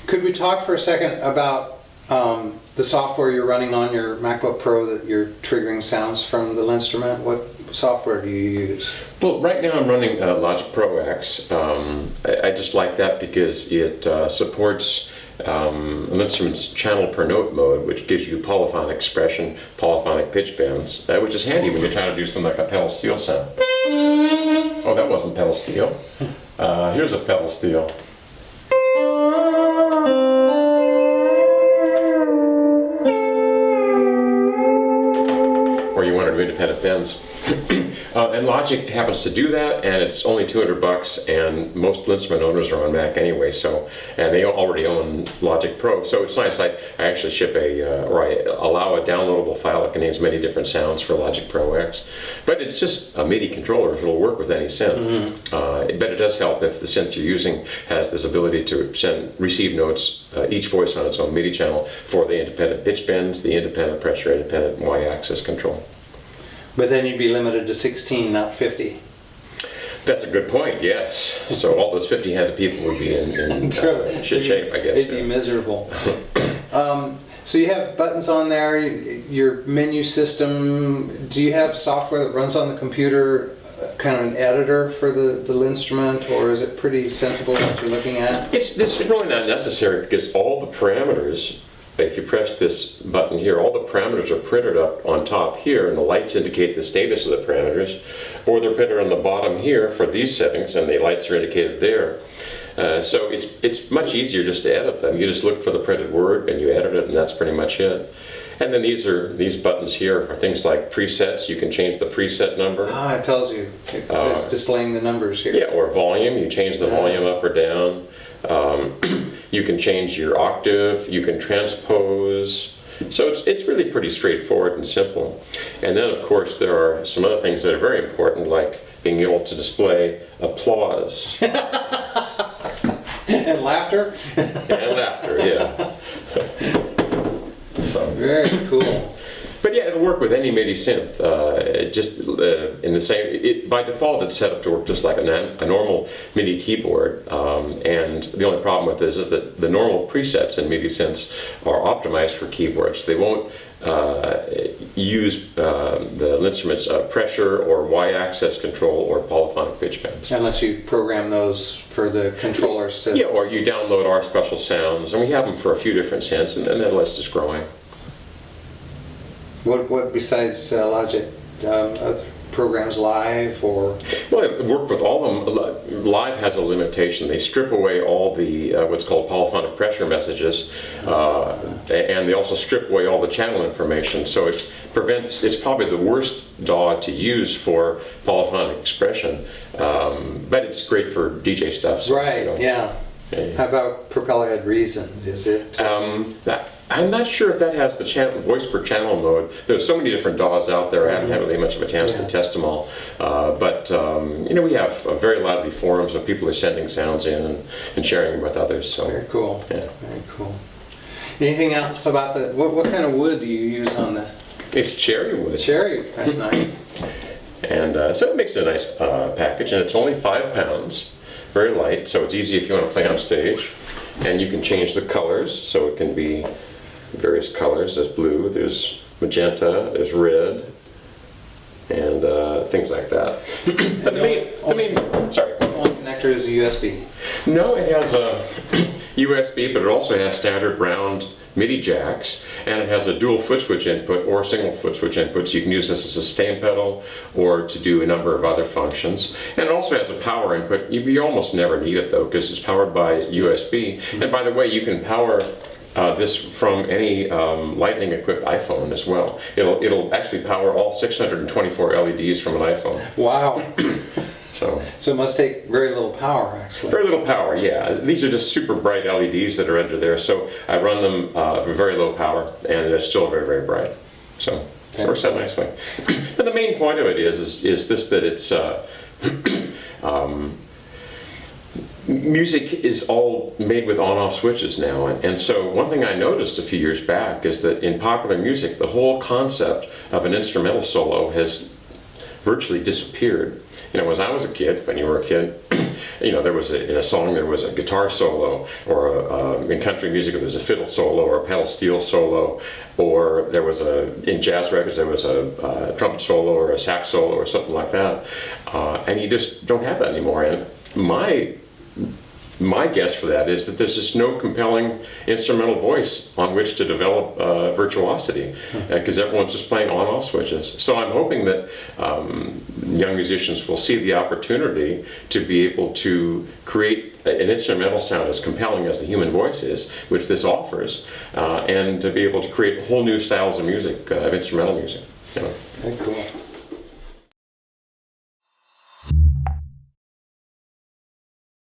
Could we talk for a second about the software you're running on your MacBook Pro that you're triggering sounds from the LinnStrument? What software do you use? Well, right now I'm running Logic Pro X. I just like that because it supports LinnStrument's channel per note mode, which gives you polyphonic expression, polyphonic pitch bends, which is handy when you're trying to do something like a pedal steel sound. Oh, that wasn't pedal steel. Here's a pedal steel. Or you want to do independent bends. And Logic happens to do that, and it's only $200, and most LinnStrument owners are on Mac anyway, so, and they already own Logic Pro, so it's nice. I actually ship or I allow a downloadable file that contains many different sounds for Logic Pro X. But it's just a MIDI controller, it'll work with any synth. But it does help if the synth you're using has this ability to receive notes, each voice on its own MIDI channel, for the independent pitch bends, the independent pressure, independent Y-axis control. But then you'd be limited to 16, not 50. That's a good point, yes. So all those 50-handed people would be in shit shape, I guess. They'd be miserable. So you have buttons on there, your menu system. Do you have software that runs on the computer, kind of an editor for the LinnStrument, or is it pretty sensible what you're looking at? It's really not necessary because all the parameters, if you press this button here, all the parameters are printed up on top here, and the lights indicate the status of the parameters, or they're printed on the bottom here for these settings, and the lights are indicated there. So it's much easier just to edit them. You just look for the printed word and you edit it, and that's pretty much it. And then these buttons here are things like presets. You can change the preset number. It tells you. It's displaying the numbers here. Yeah, or volume. You change the volume up or down. You can change your octave, you can transpose. So it's really pretty straightforward and simple. And then, of course, there are some other things that are very important, like being able to display applause. And laughter? And laughter, yeah. So. Very cool. But yeah, it'll work with any MIDI synth. In the same, by default, it's set up to work just like a normal MIDI keyboard. And the only problem with this is that the normal presets in MIDI synths are optimized for keyboards. They won't use the LinnStrument's pressure or Y-axis control or polyphonic pitch bends. Unless you program those for the controllers to... Yeah, or you download our special sounds, and we have them for a few different synths, and that list is growing. What besides Logic, other programs Live or? Well, I work with all of them. Live has a limitation. They strip away all the what's called polyphonic pressure messages, and they also strip away all the channel information. So it prevents. It's probably the worst DAW to use for polyphonic expression, but it's great for DJ stuff. So, right. Yeah. How about Propellerhead Reason? Is it? I'm not sure if that has the voice per channel mode. There's so many different DAWs out there. I haven't had really much of a chance to test them all. But we have very lively forums of people who are sending sounds in and sharing them with others. So very cool. Yeah. Very cool. Anything else about the? What kind of wood do you use on the? It's cherry wood. Cherry. That's nice. And so it makes a nice package, and it's only 5 pounds. Very light, so it's easy if you want to play on stage. And you can change the colors, so it can be various colors. There's blue, there's magenta, there's red, and things like that. But the main, sorry. One connector is a USB. No, it has a USB, but it also has standard round MIDI jacks, and it has a dual foot switch input or single foot switch input, so you can use this as a sustain pedal or to do a number of other functions. And it also has a power input. You almost never need it though, because it's powered by USB. And by the way, you can power this from any lightning equipped iPhone as well. It'll actually power all 624 LEDs from an iPhone. Wow. So it must take very little power, actually. Very little power, yeah. These are just super bright LEDs that are under there, so I run them with very low power, and they're still very, very bright. So it works out nicely. But the main point of it is this, that it's music is all made with on-off switches now, and so one thing I noticed a few years back is that in popular music, the whole concept of an instrumental solo has virtually disappeared. You know, as I was a kid, when you were a kid, you know, there was in a song there was a guitar solo, or in country music there was a fiddle solo or a pedal steel solo, or there was in jazz records there was a trumpet solo or a sax solo or something like that, and you just don't have that anymore. And my guess for that is that there's just no compelling instrumental voice on which to develop virtuosity, because everyone's just playing on-off switches. So I'm hoping that young musicians will see the opportunity to be able to create an instrumental sound as compelling as the human voice is, which this offers, and to be able to create whole new styles of music, of instrumental music. You know. Very cool.